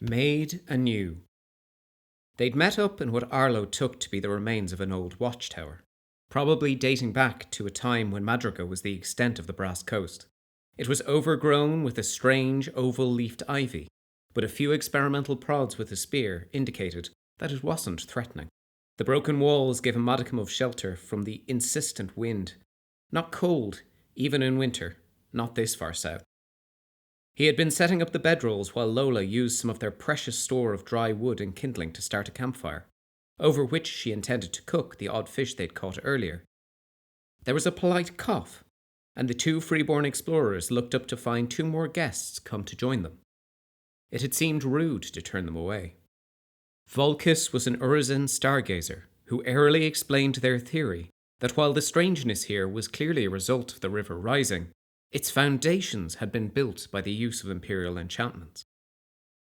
Made anew. They'd met up in what Arlo took to be the remains of an old watchtower, probably dating back to a time when Madriga was the extent of the Brass Coast. It was overgrown with a strange oval-leafed ivy, but a few experimental prods with a spear indicated that it wasn't threatening. The broken walls gave a modicum of shelter from the insistent wind. Not cold, even in winter, not this far south. He had been setting up the bedrolls while Lola used some of their precious store of dry wood and kindling to start a campfire, over which she intended to cook the odd fish they'd caught earlier. There was a polite cough, and the two freeborn explorers looked up to find two more guests come to join them. It had seemed rude to turn them away. Vulcus was an Urizen stargazer who airily explained their theory that while the strangeness here was clearly a result of the river rising, its foundations had been built by the use of imperial enchantments.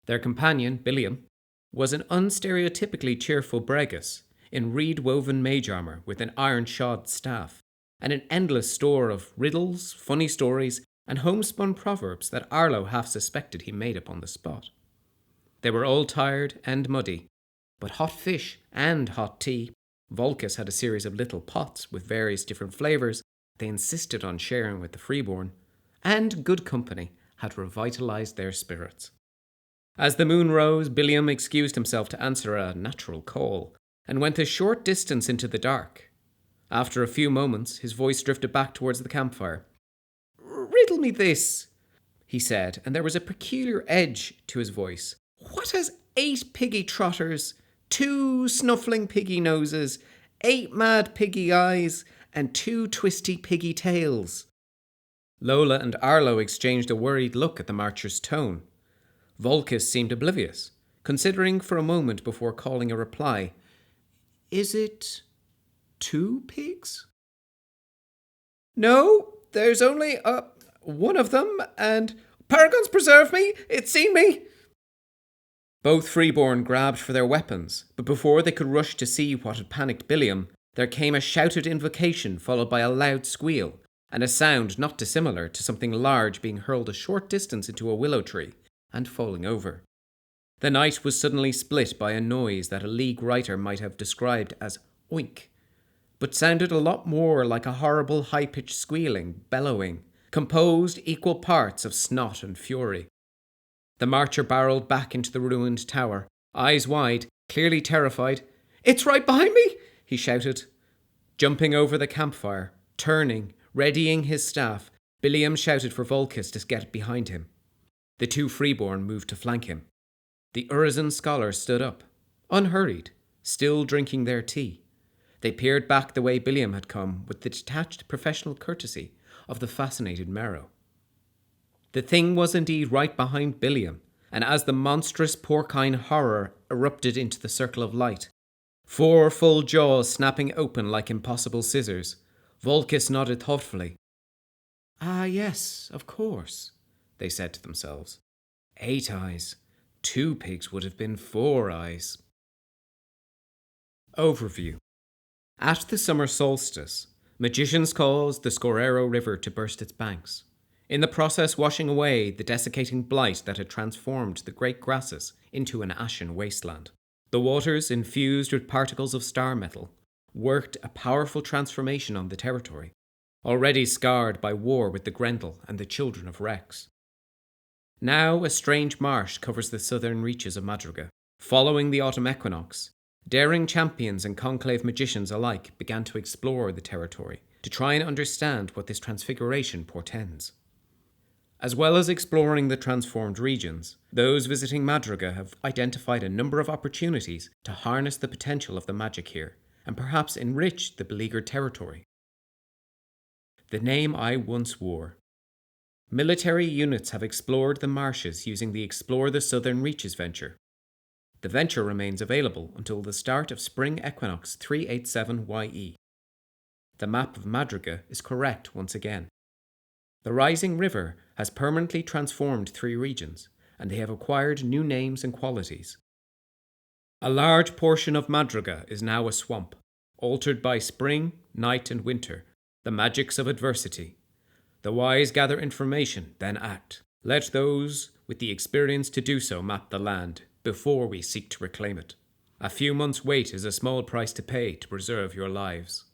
Their companion, Billiam, was an unstereotypically cheerful Bregus in reed-woven mage armour with an iron-shod staff, and an endless store of riddles, funny stories, and homespun proverbs that Arlo half suspected he made up on the spot. They were all tired and muddy, but hot fish and hot tea. Vulcus had a series of little pots with various different flavours they insisted on sharing with the freeborn, and good company had revitalised their spirits. As the moon rose, Billiam excused himself to answer a natural call, and went a short distance into the dark. After a few moments, his voice drifted back towards the campfire. "Riddle me this," he said, and there was a peculiar edge to his voice. "What has 8 piggy trotters, 2 snuffling piggy noses, 8 mad piggy eyes, and 2 twisty piggy tails?" Lola and Arlo exchanged a worried look at the marcher's tone. Vulcus seemed oblivious, considering for a moment before calling a reply. "Is it 2 pigs?" "No, there's only one of them, and Paragons preserve me, it's seen me." Both freeborn grabbed for their weapons, but before they could rush to see what had panicked Billiam, there came a shouted invocation followed by a loud squeal, and a sound not dissimilar to something large being hurled a short distance into a willow tree and falling over. The night was suddenly split by a noise that a League writer might have described as oink, but sounded a lot more like a horrible high-pitched squealing, bellowing, composed equal parts of snot and fury. The marcher barreled back into the ruined tower, eyes wide, clearly terrified. "It's right behind me!" he shouted. Jumping over the campfire, turning, readying his staff, Billiam shouted for Vulcus to get behind him. The two freeborn moved to flank him. The Urizen scholars stood up, unhurried, still drinking their tea. They peered back the way Billiam had come with the detached professional courtesy of the fascinated Merrow. The thing was indeed right behind Billiam, and as the monstrous porcine horror erupted into the circle of light, 4 full jaws snapping open like impossible scissors, Vulcus nodded thoughtfully. "Ah, yes, of course," they said to themselves. 8 eyes. 2 pigs would have been 4 eyes. Overview. At the summer solstice, magicians caused the Scorero River to burst its banks, in the process washing away the desiccating blight that had transformed the great grasses into an ashen wasteland. The waters, infused with particles of star metal, worked a powerful transformation on the territory, already scarred by war with the Grendel and the children of Rex. Now a strange marsh covers the southern reaches of Madriga. Following the autumn equinox, daring champions and conclave magicians alike began to explore the territory to try and understand what this transfiguration portends. As well as exploring the transformed regions, those visiting Madriga have identified a number of opportunities to harness the potential of the magic here, and perhaps enrich the beleaguered territory. The name I once wore. Military units have explored the marshes using the Explore the Southern Reaches venture. The venture remains available until the start of Spring Equinox 387YE. The map of Madriga is correct once again. The rising river has permanently transformed 3 regions, and they have acquired new names and qualities. A large portion of Madriga is now a swamp, altered by spring, night, and winter, the magics of adversity. The wise gather information, then act. Let those with the experience to do so map the land before we seek to reclaim it. A few months' wait is a small price to pay to preserve your lives.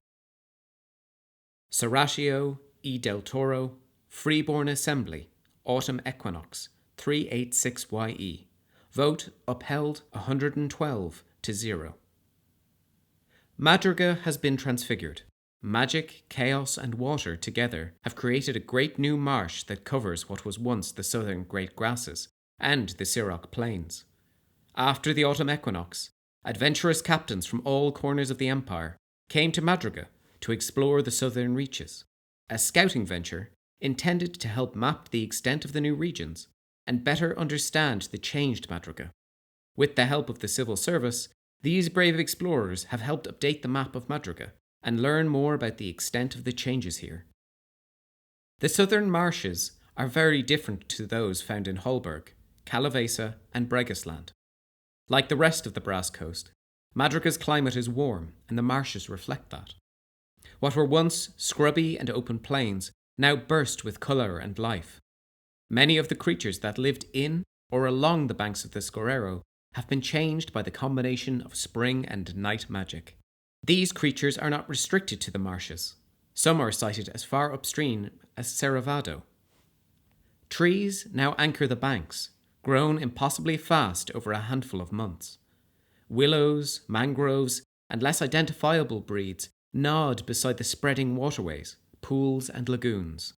Serratio e del Toro, Freeborn Assembly, Autumn Equinox, 386YE. Vote upheld 112 to 0. Madriga has been transfigured. Magic, chaos, and water together have created a great new marsh that covers what was once the southern great grasses and the Siroc plains. After the autumn equinox, adventurous captains from all corners of the empire came to Madriga to explore the southern reaches, a scouting venture intended to help map the extent of the new regions and better understand the changed Madriga. With the help of the civil service, these brave explorers have helped update the map of Madriga and learn more about the extent of the changes here. The southern marshes are very different to those found in Holberg, Calavesa, and Bregasland. Like the rest of the Brass Coast, Madriga's climate is warm, and the marshes reflect that. What were once scrubby and open plains now burst with colour and life. Many of the creatures that lived in or along the banks of the Scorrero have been changed by the combination of spring and night magic. These creatures are not restricted to the marshes. Some are sighted as far upstream as Cerravado. Trees now anchor the banks, grown impossibly fast over a handful of months. Willows, mangroves, and less identifiable breeds nod beside the spreading waterways, pools, and lagoons.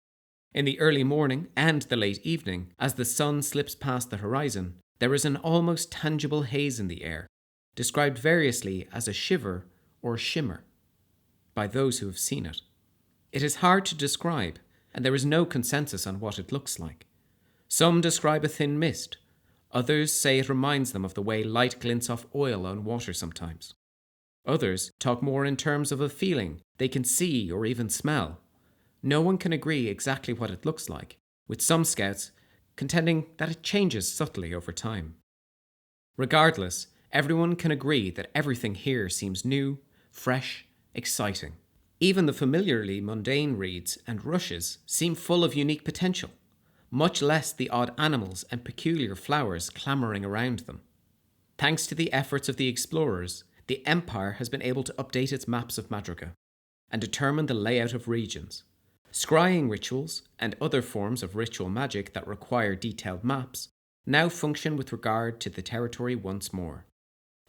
In the early morning and the late evening, as the sun slips past the horizon, there is an almost tangible haze in the air, described variously as a shiver or shimmer by those who have seen it. It is hard to describe, and there is no consensus on what it looks like. Some describe a thin mist. Others say it reminds them of the way light glints off oil on water sometimes. Others talk more in terms of a feeling they can see or even smell. No one can agree exactly what it looks like, with some scouts contending that it changes subtly over time. Regardless, everyone can agree that everything here seems new, fresh, exciting. Even the familiarly mundane reeds and rushes seem full of unique potential, much less the odd animals and peculiar flowers clambering around them. Thanks to the efforts of the explorers, the Empire has been able to update its maps of Madriga and determine the layout of regions. Scrying rituals and other forms of ritual magic that require detailed maps now function with regard to the territory once more.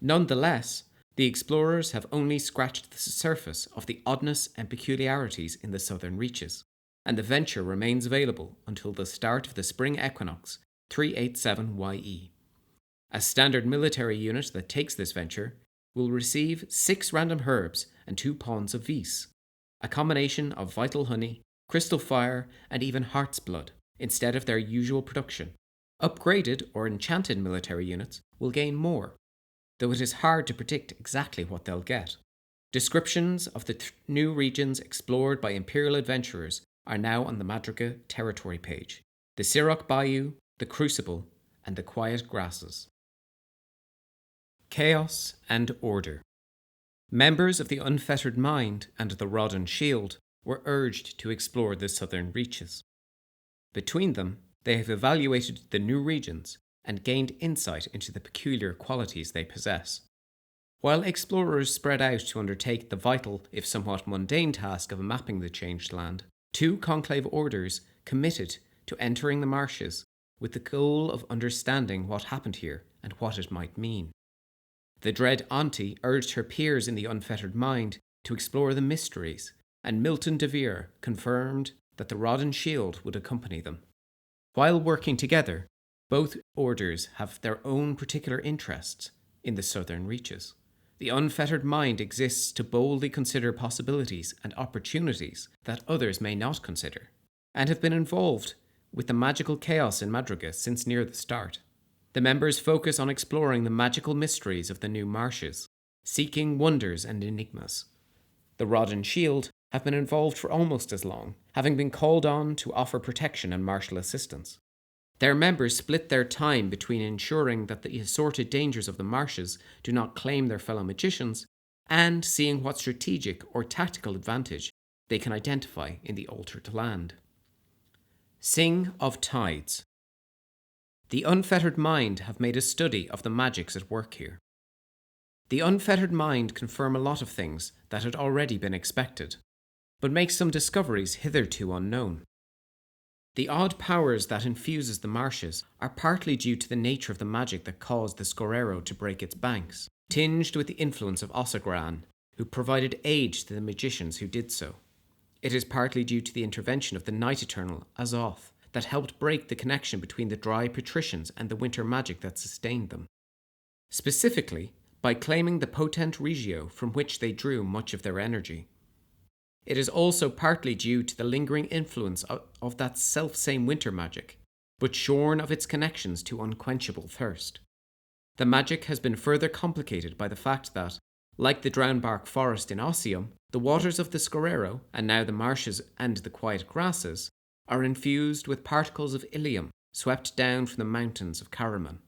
Nonetheless, the explorers have only scratched the surface of the oddness and peculiarities in the southern reaches, and the venture remains available until the start of the spring equinox, 387YE. A standard military unit that takes this venture will receive 6 random herbs and 2 pawns of vis, a combination of vital honey, crystal fire, and even heart's blood, instead of their usual production. Upgraded or enchanted military units will gain more, though it is hard to predict exactly what they'll get. Descriptions of the new regions explored by Imperial adventurers are now on the Madriga territory page: the Siroc Bayou, the Crucible, and the Quiet Grasses. Chaos and Order. Members of the Unfettered Mind and the Rod and Shield were urged to explore the southern reaches. Between them, they have evaluated the new regions and gained insight into the peculiar qualities they possess. While explorers spread out to undertake the vital, if somewhat mundane task of mapping the changed land, 2 conclave orders committed to entering the marshes with the goal of understanding what happened here and what it might mean. The dread Auntie urged her peers in the Unfettered Mind to explore the mysteries, and Milton de Vere confirmed that the Rod and Shield would accompany them. While working together, both orders have their own particular interests in the southern reaches. The Unfettered Mind exists to boldly consider possibilities and opportunities that others may not consider, and have been involved with the magical chaos in Madriga since near the start. The members focus on exploring the magical mysteries of the new marshes, seeking wonders and enigmas. The Rod and Shield have been involved for almost as long, having been called on to offer protection and martial assistance. Their members split their time between ensuring that the assorted dangers of the marshes do not claim their fellow magicians, and seeing what strategic or tactical advantage they can identify in the altered land. Sing of Tides. The Unfettered Mind have made a study of the magics at work here. The Unfettered Mind confirm a lot of things that had already been expected, but make some discoveries hitherto unknown. The odd powers that infuses the marshes are partly due to the nature of the magic that caused the Scorero to break its banks, tinged with the influence of Ossagran, who provided aid to the magicians who did so. It is partly due to the intervention of the Night Eternal, Azoth, that helped break the connection between the Dry Patricians and the winter magic that sustained them. Specifically, by claiming the potent regio from which they drew much of their energy. It is also partly due to the lingering influence of that self-same winter magic, but shorn of its connections to unquenchable thirst. The magic has been further complicated by the fact that, like the drownbark forest in Ossium, the waters of the Scorero, and now the marshes and the quiet grasses, are infused with particles of ilium swept down from the mountains of Karaman.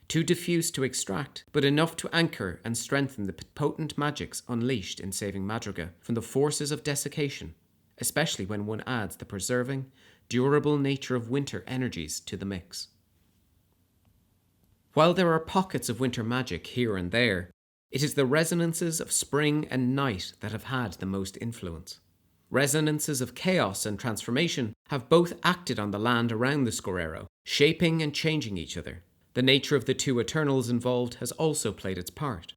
Too diffuse to extract, but enough to anchor and strengthen the potent magics unleashed in saving Madriga from the forces of desiccation, especially when one adds the preserving, durable nature of winter energies to the mix. While there are pockets of winter magic here and there, it is the resonances of spring and night that have had the most influence. Resonances of chaos and transformation have both acted on the land around the Scorero, shaping and changing each other. The nature of the two Eternals involved has also played its part.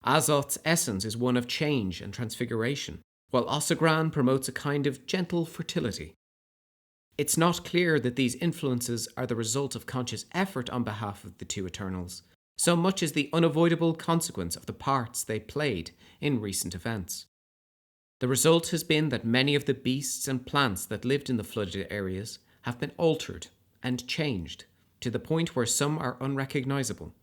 Azoth's essence is one of change and transfiguration, while Ossagran promotes a kind of gentle fertility. It's not clear that these influences are the result of conscious effort on behalf of the two Eternals, so much as the unavoidable consequence of the parts they played in recent events. The result has been that many of the beasts and plants that lived in the flooded areas have been altered and changed, to the point where some are unrecognizable.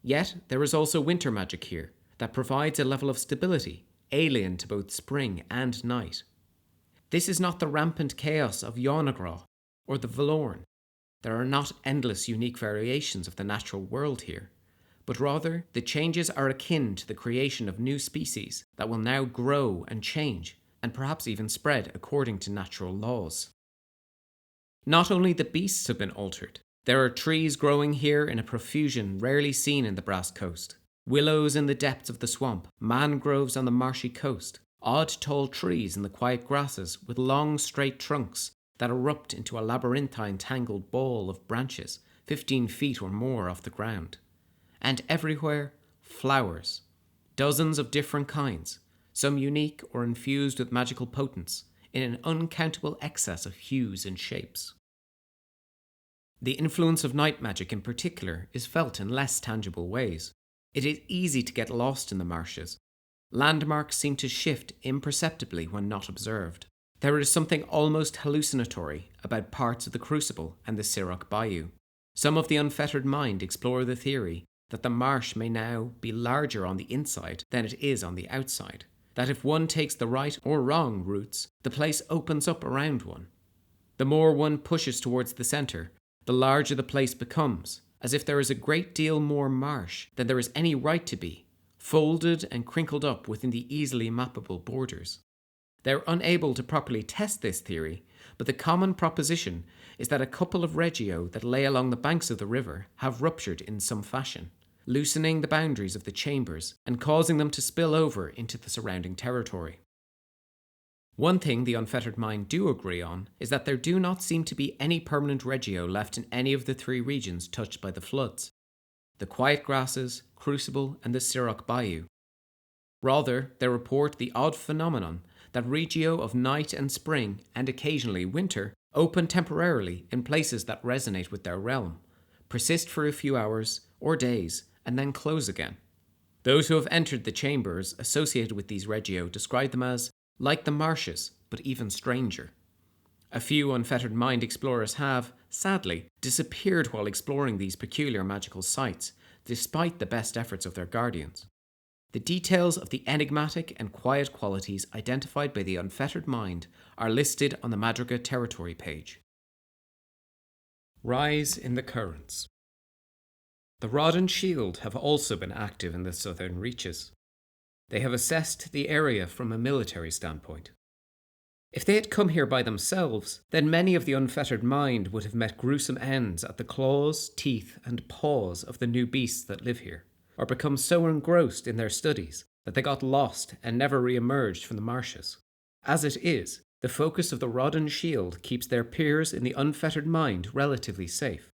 Yet there is also winter magic here that provides a level of stability alien to both spring and night. This is not the rampant chaos of Yawnagra or the Valorn. There are not endless unique variations of the natural world here, but rather the changes are akin to the creation of new species that will now grow and change and perhaps even spread according to natural laws. Not only the beasts have been altered. There are trees growing here in a profusion rarely seen in the Brass Coast. Willows in the depths of the swamp, mangroves on the marshy coast, odd tall trees in the quiet grasses with long straight trunks that erupt into a labyrinthine tangled ball of branches 15 feet or more off the ground. And everywhere, flowers. Dozens of different kinds, some unique or infused with magical potence, in an uncountable excess of hues and shapes. The influence of night magic in particular is felt in less tangible ways. It is easy to get lost in the marshes. Landmarks seem to shift imperceptibly when not observed. There is something almost hallucinatory about parts of the Crucible and the Siroc Bayou. Some of the Unfettered Mind explore the theory that the marsh may now be larger on the inside than it is on the outside, that if one takes the right or wrong routes, the place opens up around one. The more one pushes towards the centre, the larger the place becomes, as if there is a great deal more marsh than there is any right to be, folded and crinkled up within the easily mappable borders. They're unable to properly test this theory, but the common proposition is that a couple of regio that lay along the banks of the river have ruptured in some fashion, loosening the boundaries of the chambers and causing them to spill over into the surrounding territory. One thing the Unfettered Mind do agree on is that there do not seem to be any permanent regio left in any of the three regions touched by the floods: the Quiet Grasses, Crucible, and the Siroc Bayou. Rather, they report the odd phenomenon that regio of night and spring, and occasionally winter, open temporarily in places that resonate with their realm, persist for a few hours or days, and then close again. Those who have entered the chambers associated with these regio describe them as like the marshes, but even stranger. A few Unfettered Mind explorers have, sadly, disappeared while exploring these peculiar magical sites, despite the best efforts of their guardians. The details of the enigmatic and quiet qualities identified by the Unfettered Mind are listed on the Madriga Territory page. Rise in the currents. The Rod and Shield have also been active in the southern reaches. They have assessed the area from a military standpoint. If they had come here by themselves, then many of the unfettered mind would have met gruesome ends at the claws, teeth, and paws of the new beasts that live here, or become so engrossed in their studies that they got lost and never re-emerged from the marshes. As it is, the focus of the rod and shield keeps their peers in the unfettered mind relatively safe,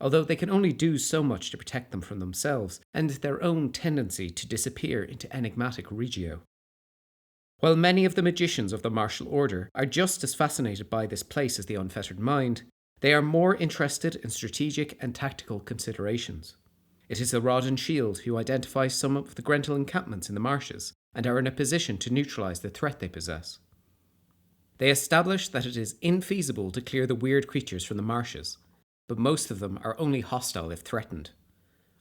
although they can only do so much to protect them from themselves and their own tendency to disappear into enigmatic regio. While many of the magicians of the martial order are just as fascinated by this place as the unfettered mind, they are more interested in strategic and tactical considerations. It is the rod and shield who identify some of the Grendel encampments in the marshes and are in a position to neutralize the threat they possess. They establish that it is infeasible to clear the weird creatures from the marshes, but most of them are only hostile if threatened.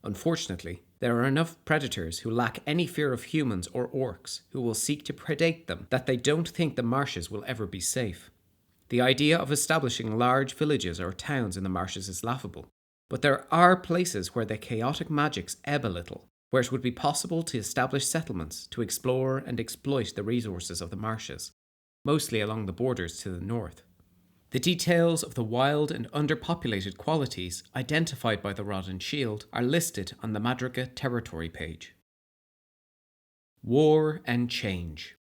Unfortunately, there are enough predators who lack any fear of humans or orcs who will seek to predate them that they don't think the marshes will ever be safe. The idea of establishing large villages or towns in the marshes is laughable, but there are places where the chaotic magics ebb a little, where it would be possible to establish settlements to explore and exploit the resources of the marshes, mostly along the borders to the north. The details of the wild and underpopulated qualities identified by the rod and shield are listed on the Madriga territory page. War and change.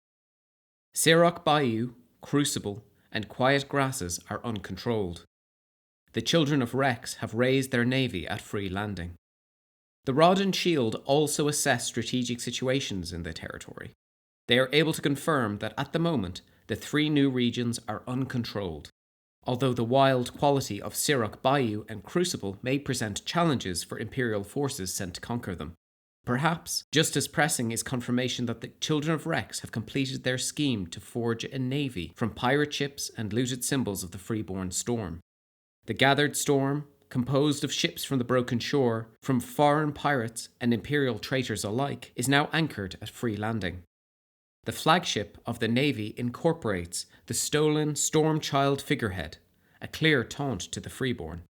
Siroc Bayou, Crucible, and Quiet Grasses are uncontrolled. The children of Rex have raised their navy at Free Landing. The rod and shield also assess strategic situations in the territory. They are able to confirm that at the moment, the 3 new regions are uncontrolled, although the wild quality of Siroc Bayou and Crucible may present challenges for Imperial forces sent to conquer them. Perhaps just as pressing is confirmation that the Children of Rex have completed their scheme to forge a navy from pirate ships and looted symbols of the freeborn storm. The gathered storm, composed of ships from the broken shore, from foreign pirates and Imperial traitors alike, is now anchored at Free Landing. The flagship of the Navy incorporates the stolen Stormchild figurehead, a clear taunt to the freeborn.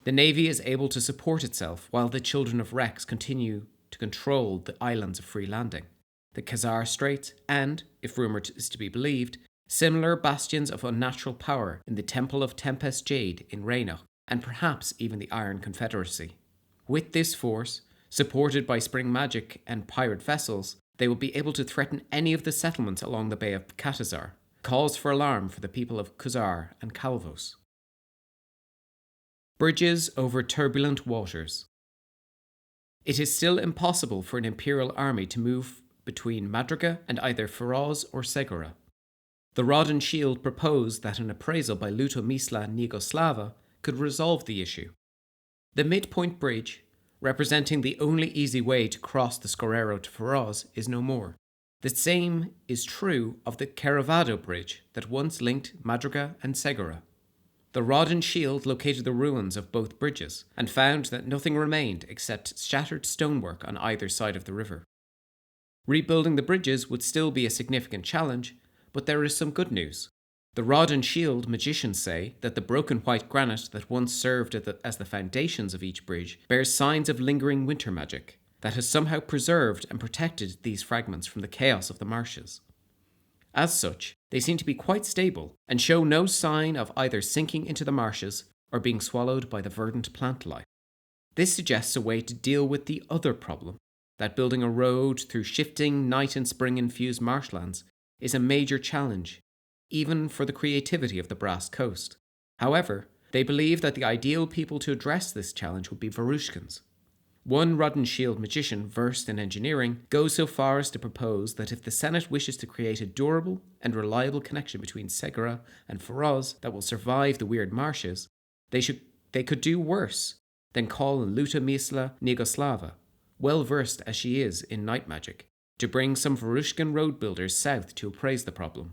The Navy is able to support itself while the Children of Rex continue to control the islands of Free Landing, the Khazar Straits, and, if rumour is to be believed, similar bastions of unnatural power in the Temple of Tempest Jade in Rhaenoch, and perhaps even the Iron Confederacy. With this force, supported by spring magic and pirate vessels, they will be able to threaten any of the settlements along the Bay of Catazar, cause for alarm for the people of Khazar and Calvos. Bridges over turbulent waters. It is still impossible for an Imperial army to move between Madriga and either Feroz or Segura. The Rod and Shield proposed that an appraisal by Lutomisla Nigoslava could resolve the issue. The midpoint bridge, representing the only easy way to cross the Scorrero to Feroz, is no more. The same is true of the Caravado Bridge that once linked Madriga and Segura. The Rod and Shield located the ruins of both bridges and found that nothing remained except shattered stonework on either side of the river. Rebuilding the bridges would still be a significant challenge, but there is some good news. The Rod and Shield magicians say that the broken white granite that once served as the foundations of each bridge bears signs of lingering winter magic that has somehow preserved and protected these fragments from the chaos of the marshes. As such, they seem to be quite stable and show no sign of either sinking into the marshes or being swallowed by the verdant plant life. This suggests a way to deal with the other problem, that building a road through shifting night and spring-infused marshlands is a major challenge, even for the creativity of the Brass Coast. However, they believe that the ideal people to address this challenge would be Varushkans. One Rod and Shield magician versed in engineering goes so far as to propose that if the Senate wishes to create a durable and reliable connection between Segura and Feroz that will survive the weird marshes, they could do worse than call on Lutomisla Nigoslava, well versed as she is in night magic, to bring some Varushkan road builders south to appraise the problem.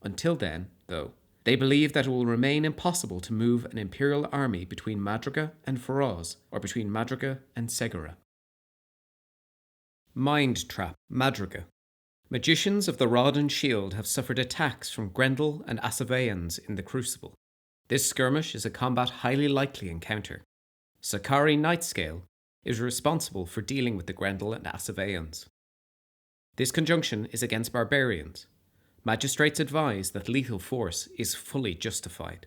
Until then, though, they believe that it will remain impossible to move an Imperial army between Madriga and Feroz, or between Madriga and Segura. Mind Trap Madriga. Magicians of the Rod and Shield have suffered attacks from Grendel and Asaveans in the Crucible. This skirmish is a combat highly likely encounter. Sakari Nightscale is responsible for dealing with the Grendel and Asaveans. This conjunction is against barbarians, Magistrates advise that lethal force is fully justified.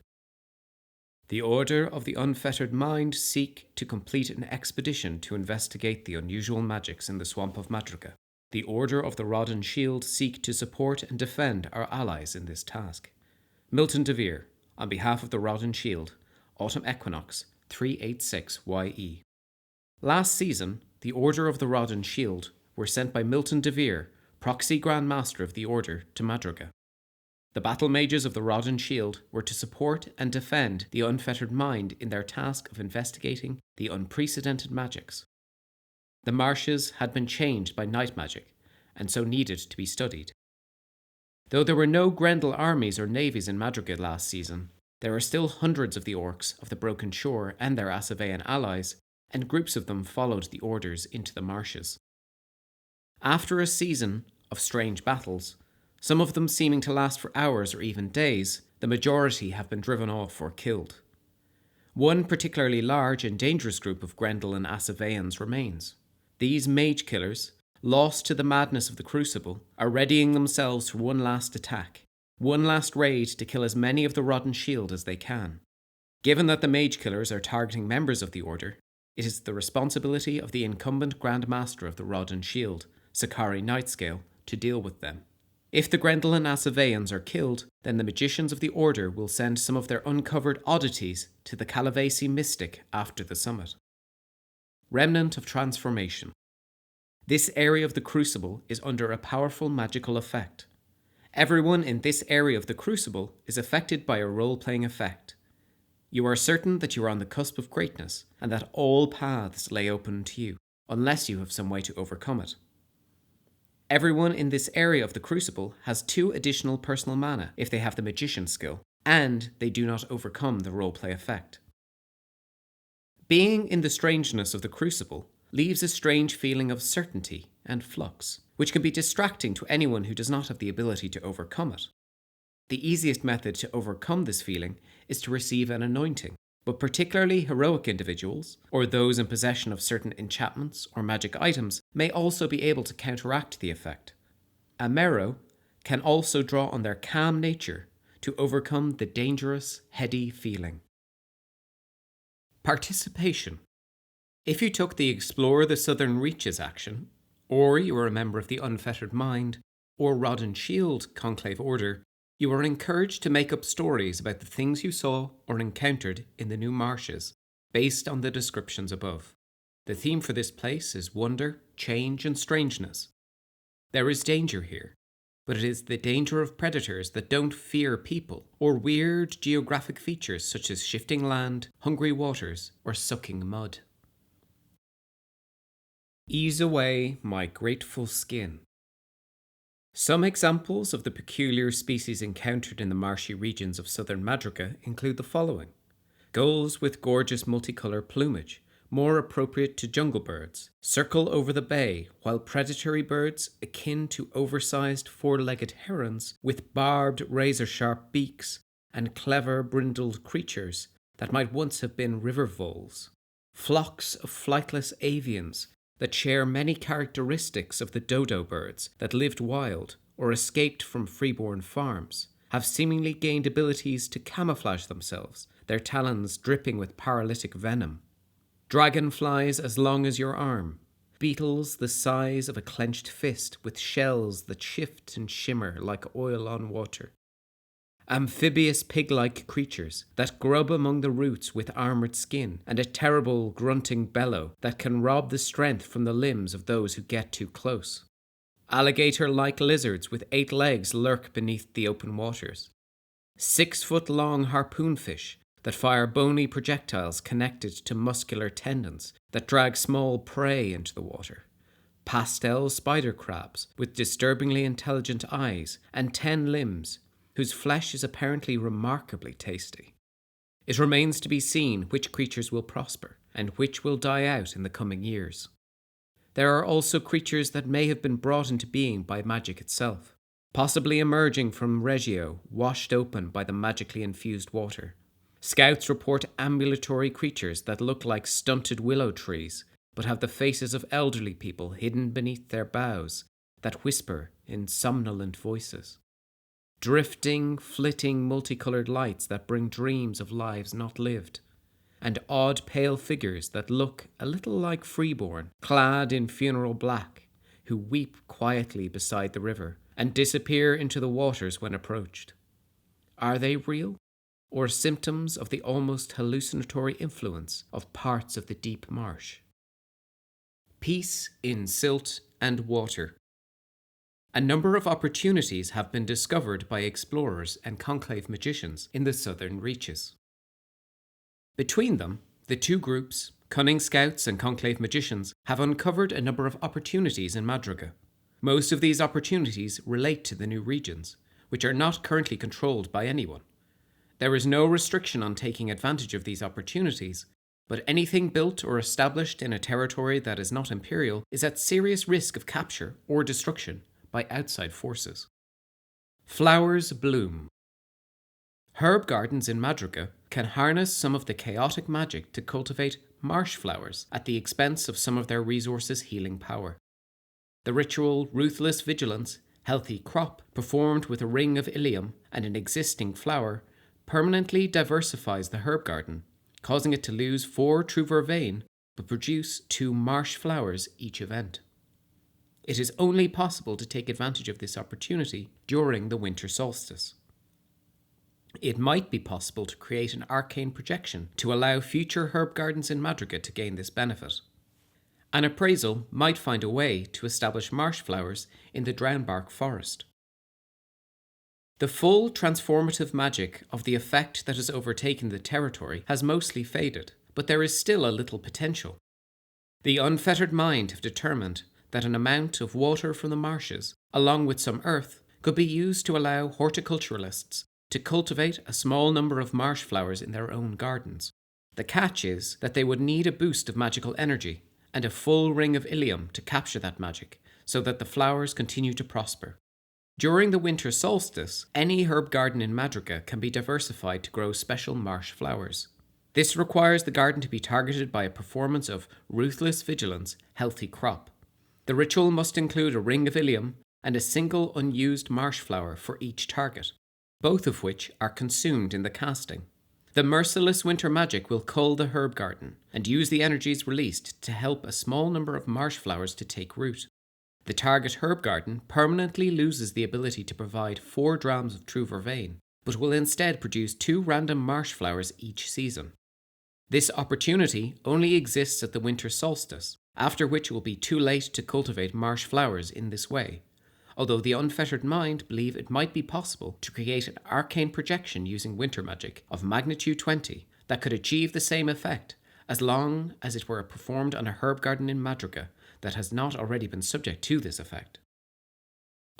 The Order of the Unfettered Mind seek to complete an expedition to investigate the unusual magics in the swamp of Madriga. The Order of the Rod and Shield seek to support and defend our allies in this task. Milton DeVere, on behalf of the Rod and Shield, Autumn Equinox 386YE. Last season, the Order of the Rod and Shield were sent by Milton DeVere, proxy Grand Master of the Order, to Madriga. The battle mages of the Rod and Shield were to support and defend the Unfettered Mind in their task of investigating the unprecedented magics. The marshes had been changed by night magic, and so needed to be studied. Though there were no Grendel armies or navies in Madrigal last season, there are still hundreds of the orcs of the Broken Shore and their Asavean allies, and groups of them followed the orders into the marshes. After a season of strange battles, some of them seeming to last for hours or even days, the majority have been driven off or killed. One particularly large and dangerous group of Grendel and Asaveans remains. These mage killers, lost to the madness of the Crucible, are readying themselves for one last attack, one last raid to kill as many of the Rod and Shield as they can. Given that the mage killers are targeting members of the Order, it is the responsibility of the incumbent Grand Master of the Rod and Shield, Sakari Nightscale, to deal with them. If the Grendel and Asaveans are killed, then the magicians of the Order will send some of their uncovered oddities to the Calavesi mystic after the summit. Remnant of Transformation. This area of the Crucible is under a powerful magical effect. Everyone in this area of the Crucible is affected by a role-playing effect. You are certain that you are on the cusp of greatness, and that all paths lay open to you, unless you have some way to overcome it. Everyone in this area of the Crucible has 2 additional personal mana if they have the Magician skill, and they do not overcome the roleplay effect. Being in the strangeness of the Crucible leaves a strange feeling of certainty and flux, which can be distracting to anyone who does not have the ability to overcome it. The easiest method to overcome this feeling is to receive an anointing, but particularly heroic individuals, or those in possession of certain enchantments or magic items, may also be able to counteract the effect. Amero can also draw on their calm nature to overcome the dangerous, heady feeling. Participation. If you took the Explore the Southern Reaches action, or you were a member of the Unfettered Mind, or Rod and Shield Conclave Order, you are encouraged to make up stories about the things you saw or encountered in the new marshes, based on the descriptions above. The theme for this place is wonder, change, and strangeness. There is danger here, but it is the danger of predators that don't fear people, or weird geographic features such as shifting land, hungry waters, or sucking mud. Ease away my grateful skin. Some examples of the peculiar species encountered in the marshy regions of southern Madriga include the following. Gulls with gorgeous multicolour plumage, more appropriate to jungle birds, circle over the bay, while predatory birds, akin to oversized 4-legged herons with barbed razor-sharp beaks, and clever brindled creatures that might once have been river voles. Flocks of flightless avians that share many characteristics of the dodo birds that lived wild or escaped from freeborn farms, have seemingly gained abilities to camouflage themselves, their talons dripping with paralytic venom. Dragonflies as long as your arm, beetles the size of a clenched fist with shells that shift and shimmer like oil on water. Amphibious pig-like creatures that grub among the roots with armoured skin, and a terrible grunting bellow that can rob the strength from the limbs of those who get too close. Alligator-like lizards with 8 legs lurk beneath the open waters. 6-foot-long harpoonfish that fire bony projectiles connected to muscular tendons that drag small prey into the water. Pastel spider crabs with disturbingly intelligent eyes and 10 limbs, whose flesh is apparently remarkably tasty. It remains to be seen which creatures will prosper, and which will die out in the coming years. There are also creatures that may have been brought into being by magic itself, possibly emerging from Reggio, washed open by the magically infused water. Scouts report ambulatory creatures that look like stunted willow trees, but have the faces of elderly people hidden beneath their boughs, that whisper in somnolent voices. drifting, flitting, multicolored lights that bring dreams of lives not lived, and odd pale figures that look a little like freeborn, clad in funeral black, who weep quietly beside the river and disappear into the waters when approached. Are they real, or symptoms of the almost hallucinatory influence of parts of the deep marsh? Peace in silt and water. A number of opportunities have been discovered by explorers and conclave magicians in the southern reaches. Between them, the two groups, cunning scouts and conclave magicians, have uncovered a number of opportunities in Madriga. Most of these opportunities relate to the new regions, which are not currently controlled by anyone. There is no restriction on taking advantage of these opportunities, but anything built or established in a territory that is not imperial is at serious risk of capture or destruction by outside forces. Flowers bloom. Herb gardens in Madriga can harness some of the chaotic magic to cultivate marsh flowers at the expense of some of their resources' healing power. The ritual Ruthless Vigilance, healthy crop, performed with a ring of ilium and an existing flower, permanently diversifies the herb garden, causing it to lose 4 true vervain but produce 2 marsh flowers each event. It is only possible to take advantage of this opportunity during the winter solstice. It might be possible to create an arcane projection to allow future herb gardens in Madriga to gain this benefit. An appraisal might find a way to establish marsh flowers in the drownbark forest. The full transformative magic of the effect that has overtaken the territory has mostly faded, but there is still a little potential. The unfettered mind have determined that an amount of water from the marshes, along with some earth, could be used to allow horticulturalists to cultivate a small number of marsh flowers in their own gardens. The catch is that they would need a boost of magical energy and a full ring of ilium to capture that magic, so that the flowers continue to prosper. During the winter solstice, any herb garden in Madriga can be diversified to grow special marsh flowers. This requires the garden to be targeted by a performance of Ruthless Vigilance, healthy crop. The ritual must include a ring of ilium and a single unused marsh flower for each target, both of which are consumed in the casting. The merciless winter magic will cull the herb garden and use the energies released to help a small number of marsh flowers to take root. The target herb garden permanently loses the ability to provide 4 drams of true vervain, but will instead produce 2 random marsh flowers each season. This opportunity only exists at the winter solstice, after which it will be too late to cultivate marsh flowers in this way, although the unfettered mind believe it might be possible to create an arcane projection using winter magic of magnitude 20 that could achieve the same effect, as long as it were performed on a herb garden in Madriga that has not already been subject to this effect.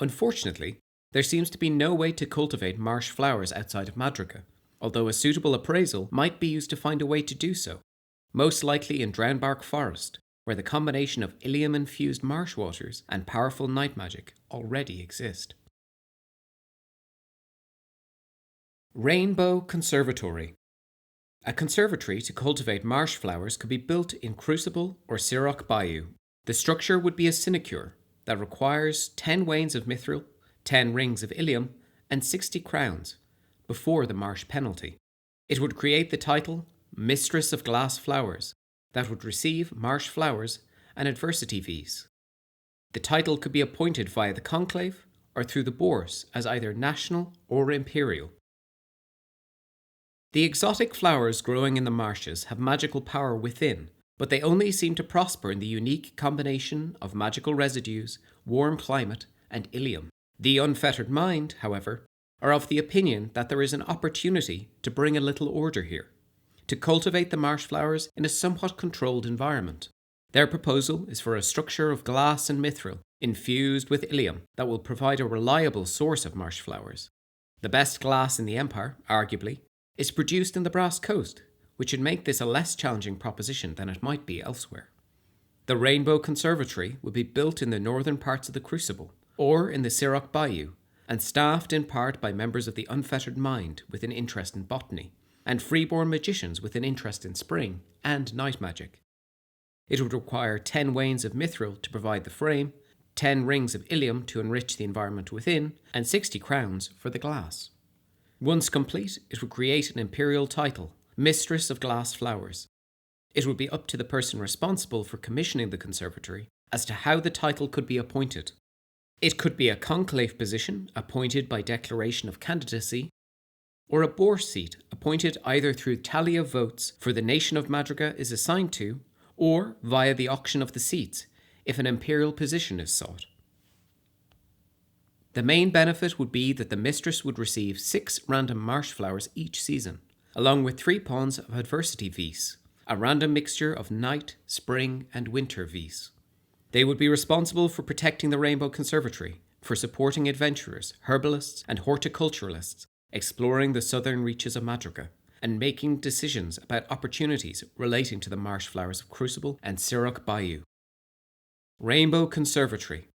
Unfortunately, there seems to be no way to cultivate marsh flowers outside of Madriga, although a suitable appraisal might be used to find a way to do so, most likely in Drownbark Forest, where the combination of ilium-infused marsh waters and powerful night magic already exist. Rainbow Conservatory. A conservatory to cultivate marsh flowers could be built in Crucible or Siroc Bayou. The structure would be a sinecure that requires 10 wains of mithril, 10 rings of ilium, and 60 crowns, before the marsh penalty. It would create the title Mistress of Glass Flowers, that would receive marsh flowers and adversity fees. The title could be appointed via the conclave or through the bourse as either national or imperial. The exotic flowers growing in the marshes have magical power within, but they only seem to prosper in the unique combination of magical residues, warm climate, and ilium. The unfettered mind, however, are of the opinion that there is an opportunity to bring a little order here, to cultivate the marsh flowers in a somewhat controlled environment. Their proposal is for a structure of glass and mithril infused with ilium that will provide a reliable source of marsh flowers. The best glass in the Empire, arguably, is produced in the Brass Coast, which should make this a less challenging proposition than it might be elsewhere. The Rainbow Conservatory would be built in the northern parts of the Crucible, or in the Siroc Bayou, and staffed in part by members of the unfettered mind with an interest in botany, and freeborn magicians with an interest in spring and night magic. It would require 10 wains of mithril to provide the frame, 10 rings of ilium to enrich the environment within, and 60 crowns for the glass. Once complete, it would create an imperial title, Mistress of Glass Flowers. It would be up to the person responsible for commissioning the conservatory as to how the title could be appointed. It could be a conclave position appointed by declaration of candidacy, or a bourse seat appointed either through tally of votes for the nation of Madriga is assigned to, or via the auction of the seats if an imperial position is sought. The main benefit would be that the mistress would receive 6 random marsh flowers each season, along with 3 pawns of adversity vis, a random mixture of night, spring, and winter vis. They would be responsible for protecting the Rainbow Conservatory, for supporting adventurers, herbalists, and horticulturalists exploring the southern reaches of Madriga, and making decisions about opportunities relating to the marsh flowers of Crucible and Siroc Bayou. Rainbow Conservatory.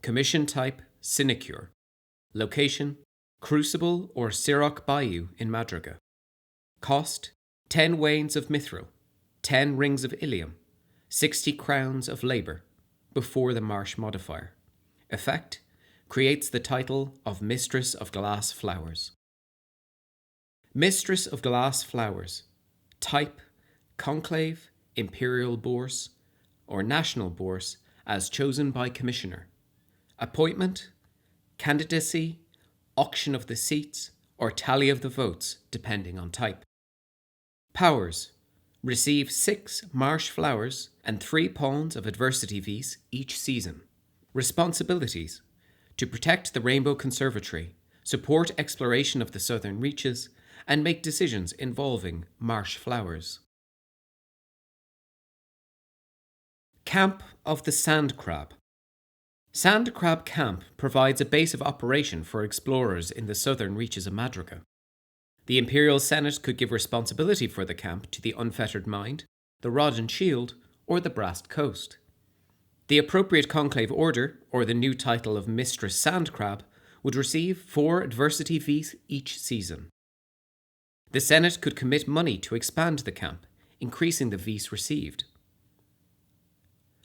Commission type, sinecure. Location, Crucible or Siroc Bayou in Madriga. Cost, 10 wains of mithril, 10 rings of ilium, 60 crowns of labour, before the marsh modifier. Effect, creates the title of Mistress of Glass Flowers. Mistress of Glass Flowers. Type, conclave, imperial bourse, or national bourse as chosen by commissioner. Appointment, candidacy, auction of the seats, or tally of the votes, depending on type. Powers. Receive 6 marsh flowers and 3 pawns of adversity vis each season. Responsibilities. To protect the Rainbow Conservatory, support exploration of the southern reaches, and make decisions involving marsh flowers. Camp of the Sand Crab. Sand Crab Camp provides a base of operation for explorers in the southern reaches of Madriga. The Imperial Senate could give responsibility for the camp to the Unfettered Mind, the Rod and Shield, or the Brassed Coast. The appropriate conclave order, or the new title of Mistress Sand Crab, would receive 4 adversity vis each season. The Senate could commit money to expand the camp, increasing the vis received.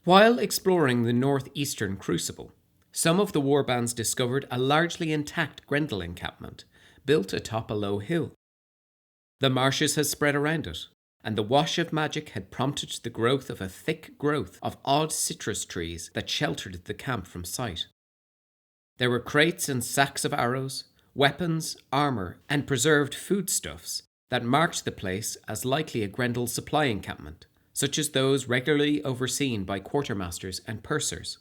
While exploring the northeastern Crucible, some of the warbands discovered a largely intact Grendel encampment, built atop a low hill. The marshes had spread around it, and the wash of magic had prompted the growth of a thick growth of odd citrus trees that sheltered the camp from sight. There were crates and sacks of arrows, weapons, armour, and preserved foodstuffs that marked the place as likely a Grendel supply encampment, such as those regularly overseen by quartermasters and pursers.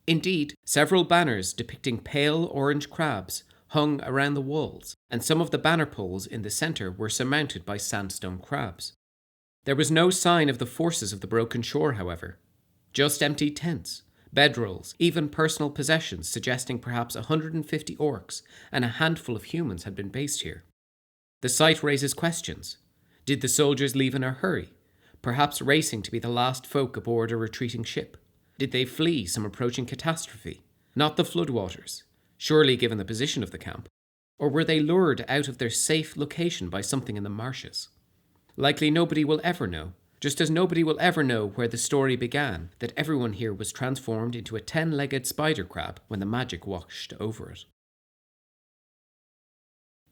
Indeed, several banners depicting pale orange crabs hung around the walls, and some of the banner poles in the centre were surmounted by sandstone crabs. There was no sign of the forces of the Broken Shore, however. Just empty tents, bedrolls, even personal possessions suggesting perhaps 150 orcs and a handful of humans had been based here. The site raises questions. Did the soldiers leave in a hurry, perhaps racing to be the last folk aboard a retreating ship? Did they flee some approaching catastrophe? Not the floodwaters, surely given the position of the camp. Or were they lured out of their safe location by something in the marshes? Likely nobody will ever know, just as nobody will ever know where the story began, that everyone here was transformed into a 10-legged spider crab when the magic washed over it.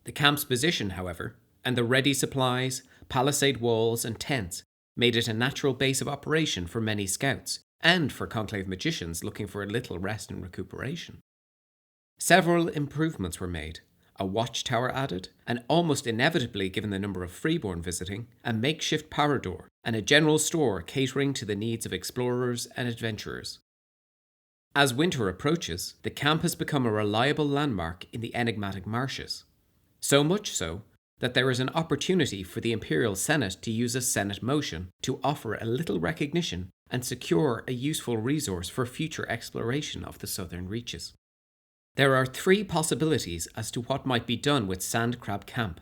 The camp's position, however, and the ready supplies, palisade walls, and tents made it a natural base of operation for many scouts, and for conclave magicians looking for a little rest and recuperation. Several improvements were made, a watchtower added, and almost inevitably given the number of freeborn visiting, a makeshift power door, and a general store catering to the needs of explorers and adventurers. As winter approaches, the camp has become a reliable landmark in the enigmatic marshes. So much so that there is an opportunity for the Imperial Senate to use a Senate motion to offer a little recognition and secure a useful resource for future exploration of the southern reaches. There are 3 possibilities as to what might be done with Sand Crab Camp.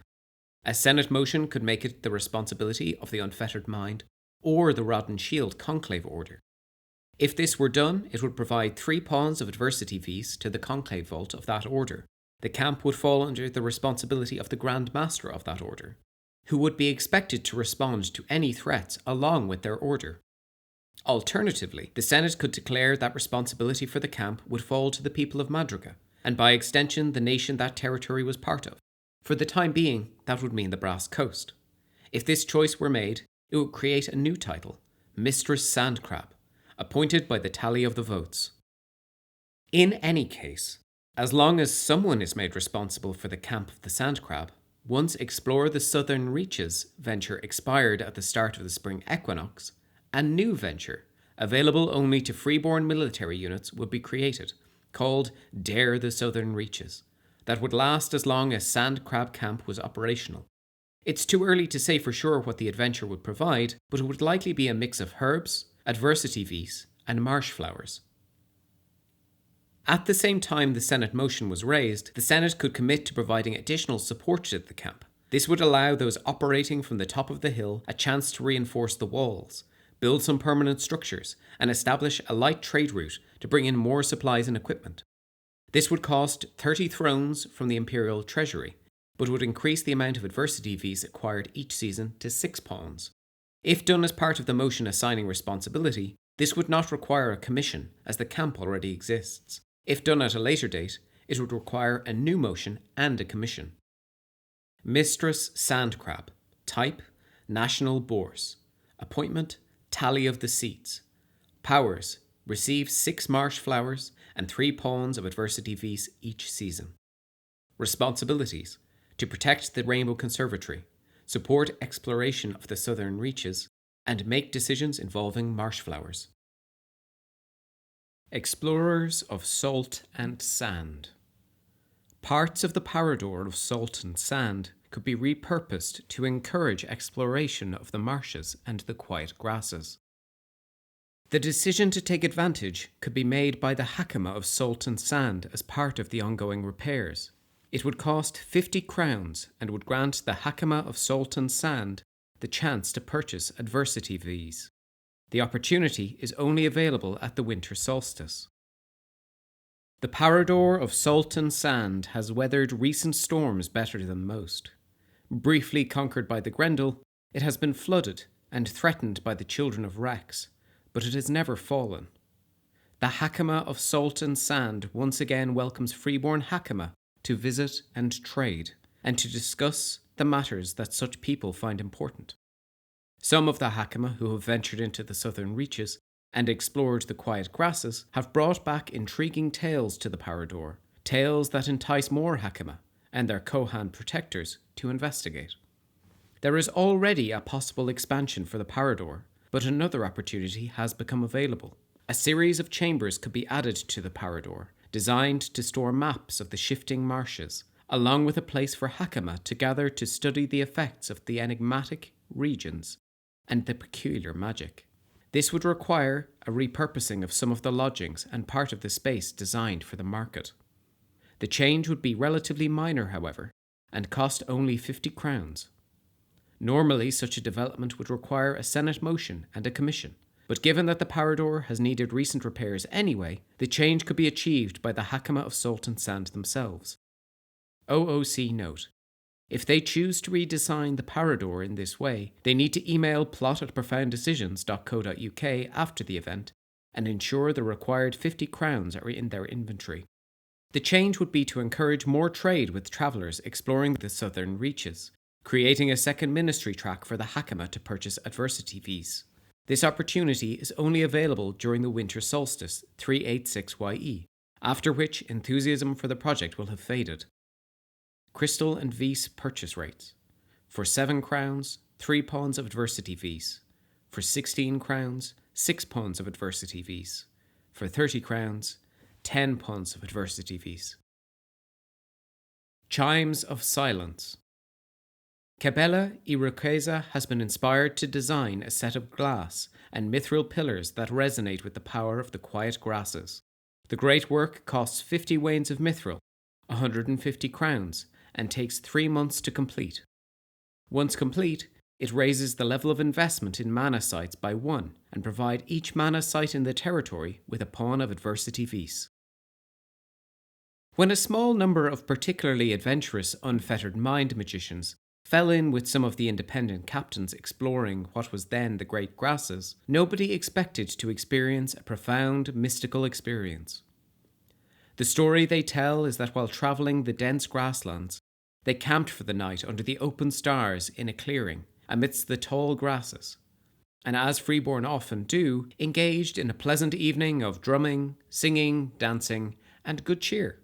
A Senate motion could make it the responsibility of the Unfettered Mind or the Rod and Shield Conclave Order. If this were done, it would provide 3 pawns of adversity vis to the Conclave Vault of that order. The camp would fall under the responsibility of the Grand Master of that order, who would be expected to respond to any threats along with their order. Alternatively, the Senate could declare that responsibility for the camp would fall to the people of Madriga, and by extension the nation that territory was part of. For the time being, that would mean the Brass Coast. If this choice were made, it would create a new title, Mistress Sandcrab, appointed by the tally of the votes. In any case, as long as someone is made responsible for the camp of the Sandcrab, once Explore the Southern Reaches venture expired at the start of the spring equinox, a new venture, available only to freeborn military units, would be created, called Dare the Southern Reaches, that would last as long as Sandcrab Camp was operational. It's too early to say for sure what the adventure would provide, but it would likely be a mix of herbs, adversity vis, and marsh flowers. At the same time the Senate motion was raised, the Senate could commit to providing additional support to the camp. This would allow those operating from the top of the hill a chance to reinforce the walls, build some permanent structures, and establish a light trade route to bring in more supplies and equipment. This would cost 30 thrones from the imperial treasury, but would increase the amount of adversity vis acquired each season to 6 pawns. If done as part of the motion assigning responsibility, this would not require a commission, as the camp already exists. If done at a later date, it would require a new motion and a commission. Mistress Sandcrab. Type: National Bourse. Appointment: Tally of the seats. Powers: receive 6 marsh flowers and 3 pawns of adversity vis each season. Responsibilities: to protect the Rainbow Conservatory, support exploration of the southern reaches, and make decisions involving marsh flowers. Explorers of Salt and Sand. Parts of the Parador of Salt and Sand could be repurposed to encourage exploration of the marshes and the quiet grasses. The decision to take advantage could be made by the Hakama of Salt and Sand as part of the ongoing repairs. It would cost 50 crowns and would grant the Hakama of Salt and Sand the chance to purchase adversity vis. The opportunity is only available at the winter solstice. The Parador of Salt and Sand has weathered recent storms better than most. Briefly conquered by the Grendel, it has been flooded and threatened by the children of Rex, but it has never fallen. The Hakama of Salt and Sand once again welcomes freeborn Hakama to visit and trade, and to discuss the matters that such people find important. Some of the Hakama who have ventured into the southern reaches and explored the quiet grasses have brought back intriguing tales to the Parador, tales that entice more Hakama and their Kohan protectors to investigate. There is already a possible expansion for the Parador, but another opportunity has become available. A series of chambers could be added to the Parador, designed to store maps of the shifting marshes, along with a place for Hakama to gather to study the effects of the enigmatic regions and the peculiar magic. This would require a repurposing of some of the lodgings and part of the space designed for the market. The change would be relatively minor, however, and cost only 50 crowns. Normally, such a development would require a Senate motion and a commission, but given that the Parador has needed recent repairs anyway, the change could be achieved by the Hakama of Salt and Sand themselves. OOC note: if they choose to redesign the Parador in this way, they need to email plot@profouddecisions.co.uk after the event and ensure the required 50 crowns are in their inventory. The change would be to encourage more trade with travellers exploring the southern reaches, creating a second ministry track for the Hakama to purchase adversity vis. This opportunity is only available during the winter solstice 386YE, after which enthusiasm for the project will have faded. Crystal and vis purchase rates. For 7 crowns, 3 pawns of adversity vis. For 16 crowns, 6 pawns of adversity vis. For 30 crowns, 10 pawns of adversity vis. Chimes of Silence. Cabela Iroquesa has been inspired to design a set of glass and mithril pillars that resonate with the power of the quiet grasses. The great work costs 50 wains of mithril, 150 crowns, and takes 3 months to complete. Once complete, it raises the level of investment in mana sites by 1 and provide each mana site in the territory with a pawn of adversity vis. When a small number of particularly adventurous unfettered mind magicians fell in with some of the independent captains exploring what was then the Great Grasses, nobody expected to experience a profound mystical experience. The story they tell is that while travelling the dense grasslands, they camped for the night under the open stars in a clearing amidst the tall grasses, and as freeborn often do, engaged in a pleasant evening of drumming, singing, dancing, and good cheer.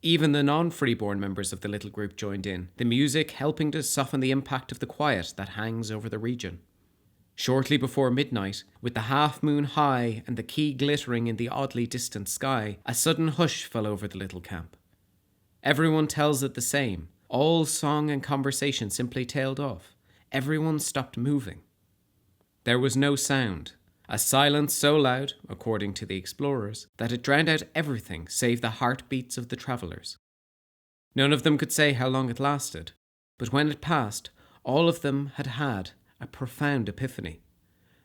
Even the non-freeborn members of the little group joined in, the music helping to soften the impact of the quiet that hangs over the region. Shortly before midnight, with the half-moon high and the key glittering in the oddly distant sky, a sudden hush fell over the little camp. Everyone tells it the same. All song and conversation simply tailed off. Everyone stopped moving. There was no sound, a silence so loud, according to the explorers, that it drowned out everything save the heartbeats of the travellers. None of them could say how long it lasted, but when it passed, all of them had had a profound epiphany.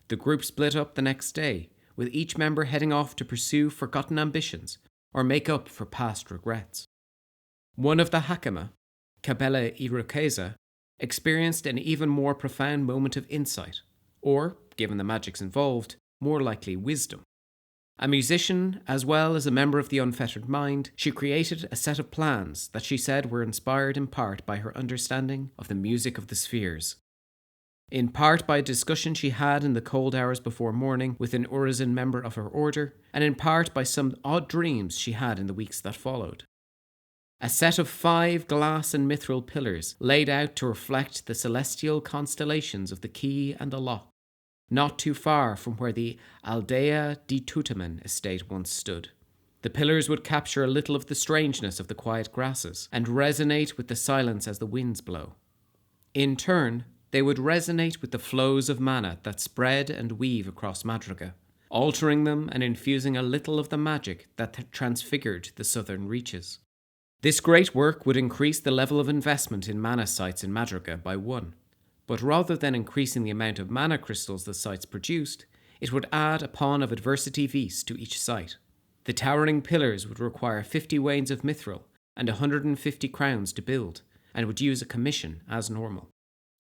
The group split up the next day, with each member heading off to pursue forgotten ambitions or make up for past regrets. One of the Hakama, Cabela Irokeza, experienced an even more profound moment of insight, or, given the magics involved, more likely wisdom. A musician, as well as a member of the Unfettered Mind, she created a set of plans that she said were inspired in part by her understanding of the music of the spheres. In part by a discussion she had in the cold hours before morning with an Urizen member of her order, and in part by some odd dreams she had in the weeks that followed. A set of 5 glass and mithril pillars laid out to reflect the celestial constellations of the Key and the Loch, not too far from where the Aldea di Tutamen estate once stood. The pillars would capture a little of the strangeness of the quiet grasses and resonate with the silence as the winds blow. In turn, they would resonate with the flows of mana that spread and weave across Madriga, altering them and infusing a little of the magic that transfigured the southern reaches. This great work would increase the level of investment in mana sites in Madriga by 1, but rather than increasing the amount of mana crystals the sites produced, it would add a pawn of adversity vis to each site. The towering pillars would require 50 wains of mithril and 150 crowns to build, and would use a commission as normal.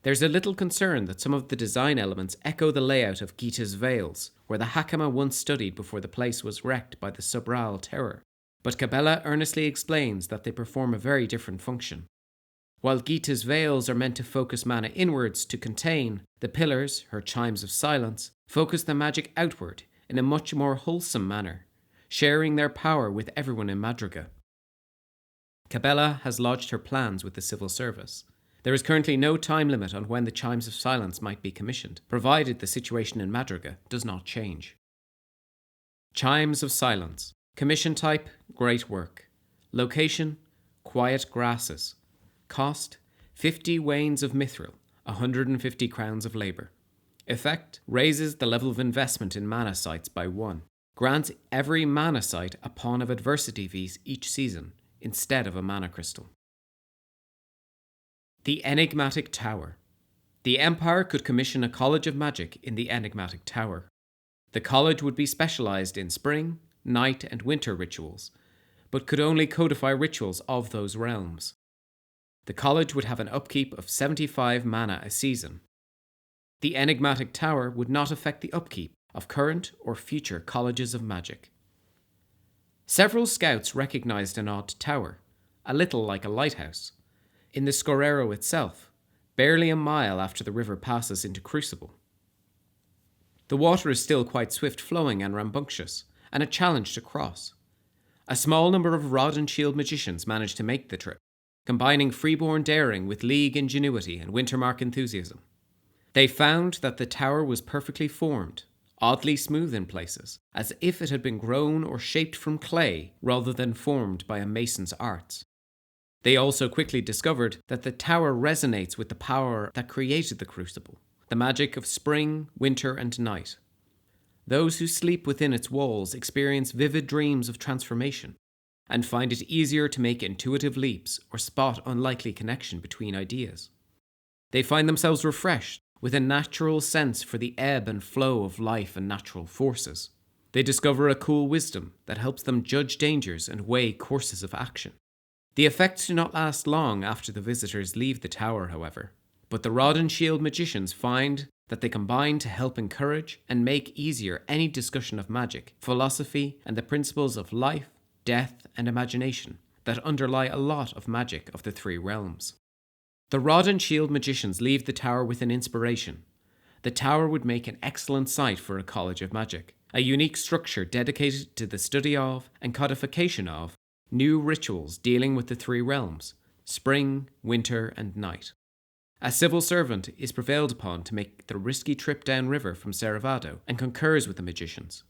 There's a little concern that some of the design elements echo the layout of Gita's Vales, where the Hakama once studied before the place was wrecked by the Subral terror, but Cabela earnestly explains that they perform a very different function. While Gita's Vales are meant to focus mana inwards to contain, the pillars, her chimes of silence, focus the magic outward in a much more wholesome manner, sharing their power with everyone in Madriga. Cabela has lodged her plans with the civil service. There is currently no time limit on when the chimes of silence might be commissioned, provided the situation in Madriga does not change. Chimes of silence. Commission type, great work. Location, quiet grasses. Cost, 50 wains of mithril, 150 crowns of labour. Effect, raises the level of investment in mana sites by 1. Grants every mana site a pawn of adversity vis each season, instead of a mana crystal. The Enigmatic Tower. The Empire could commission a College of Magic in the Enigmatic Tower. The college would be specialised in spring, night, and winter rituals, but could only codify rituals of those realms. The college would have an upkeep of 75 mana a season. The Enigmatic Tower would not affect the upkeep of current or future colleges of magic. Several scouts recognised an odd tower, a little like a lighthouse, in the Scorero itself, barely a mile after the river passes into Crucible. The water is still quite swift-flowing and rambunctious, and a challenge to cross. A small number of rod and shield magicians managed to make the trip, combining freeborn daring with league ingenuity and Wintermark enthusiasm. They found that the tower was perfectly formed, oddly smooth in places, as if it had been grown or shaped from clay rather than formed by a mason's arts. They also quickly discovered that the tower resonates with the power that created the Crucible, the magic of spring, winter, and night. Those who sleep within its walls experience vivid dreams of transformation, and find it easier to make intuitive leaps or spot unlikely connection between ideas. They find themselves refreshed with a natural sense for the ebb and flow of life and natural forces. They discover a cool wisdom that helps them judge dangers and weigh courses of action. The effects do not last long after the visitors leave the tower, however. But the Rod and Shield magicians find that they combine to help encourage and make easier any discussion of magic, philosophy, and the principles of life, death, and imagination that underlie a lot of magic of the three realms. The Rod and Shield magicians leave the tower with an inspiration. The tower would make an excellent site for a college of magic, a unique structure dedicated to the study of and codification of new rituals dealing with the three realms, spring, winter, and night. A civil servant is prevailed upon to make the risky trip downriver from Serevado and concurs with the magicians.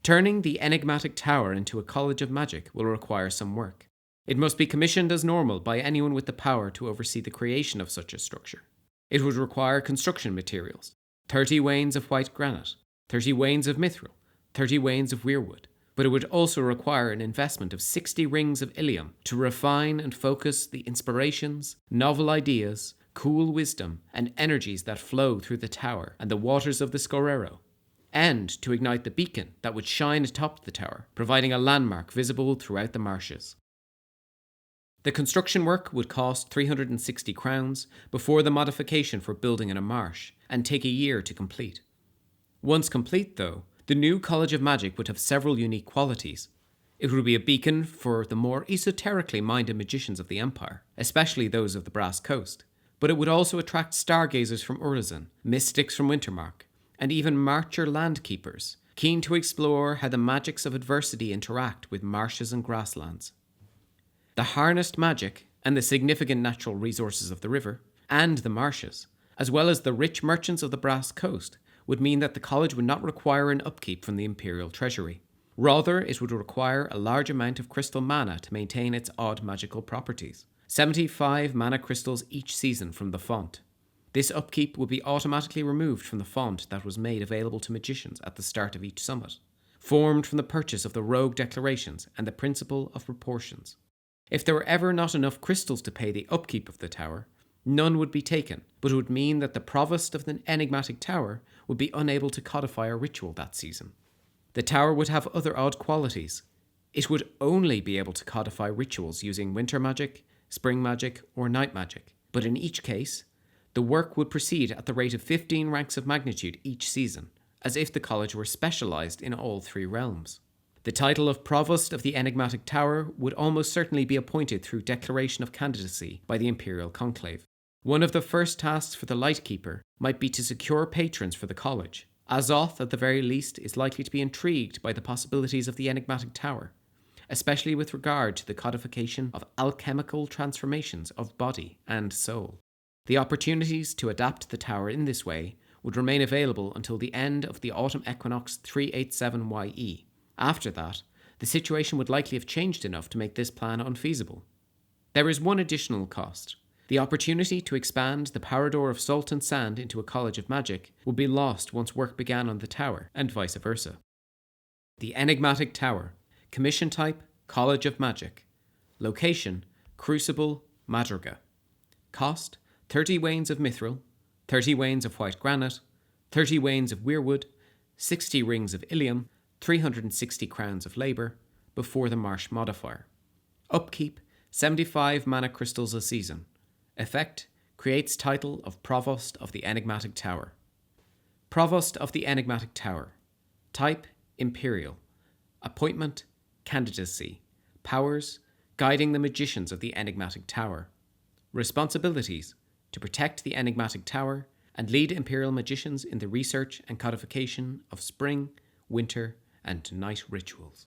Turning the enigmatic tower into a college of magic will require some work. It must be commissioned as normal by anyone with the power to oversee the creation of such a structure. It would require construction materials, 30 wains of white granite, 30 wains of mithril, 30 wains of weirwood, but it would also require an investment of 60 rings of ilium to refine and focus the inspirations, novel ideas, cool wisdom, and energies that flow through the tower and the waters of the Scorero, and to ignite the beacon that would shine atop the tower, providing a landmark visible throughout the marshes. The construction work would cost 360 crowns before the modification for building in a marsh, and take a year to complete. Once complete, though, the new College of Magic would have several unique qualities. It would be a beacon for the more esoterically minded magicians of the Empire, especially those of the Brass Coast, but it would also attract stargazers from Urlazon, mystics from Wintermark, and even marcher landkeepers, keen to explore how the magics of adversity interact with marshes and grasslands. The harnessed magic and the significant natural resources of the river and the marshes, as well as the rich merchants of the Brass Coast, would mean that the college would not require an upkeep from the imperial treasury. Rather, it would require a large amount of crystal mana to maintain its odd magical properties, 75 mana crystals each season from the font. This upkeep would be automatically removed from the font that was made available to magicians at the start of each summit, formed from the purchase of the rogue declarations and the principle of proportions. If there were ever not enough crystals to pay the upkeep of the tower, none would be taken, but it would mean that the provost of the enigmatic tower would be unable to codify a ritual that season. The tower would have other odd qualities. It would only be able to codify rituals using winter magic, spring magic, or night magic, but in each case, the work would proceed at the rate of 15 ranks of magnitude each season, as if the college were specialized in all three realms. The title of Provost of the Enigmatic Tower would almost certainly be appointed through declaration of candidacy by the Imperial Conclave. One of the first tasks for the Lightkeeper might be to secure patrons for the college. Azoth, at the very least, is likely to be intrigued by the possibilities of the Enigmatic Tower, especially with regard to the codification of alchemical transformations of body and soul. The opportunities to adapt the tower in this way would remain available until the end of the autumn equinox 387 YE. After that, the situation would likely have changed enough to make this plan unfeasible. There is one additional cost. The opportunity to expand the power door of Salt and Sand into a College of Magic would be lost once work began on the tower, and vice versa. The Enigmatic Tower. Commission type, College of Magic. Location, Crucible, Madriga. Cost, 30 wains of mithril, 30 wains of white granite, 30 wains of weirwood, 60 rings of ilium, 360 crowns of labour, before the marsh modifier. Upkeep, 75 mana crystals a season. Effect, creates title of Provost of the Enigmatic Tower. Provost of the Enigmatic Tower. Type, Imperial. Appointment, Candidacy. Powers, guiding the magicians of the Enigmatic Tower. Responsibilities, to protect the Enigmatic Tower and lead Imperial magicians in the research and codification of spring, winter, and night rituals.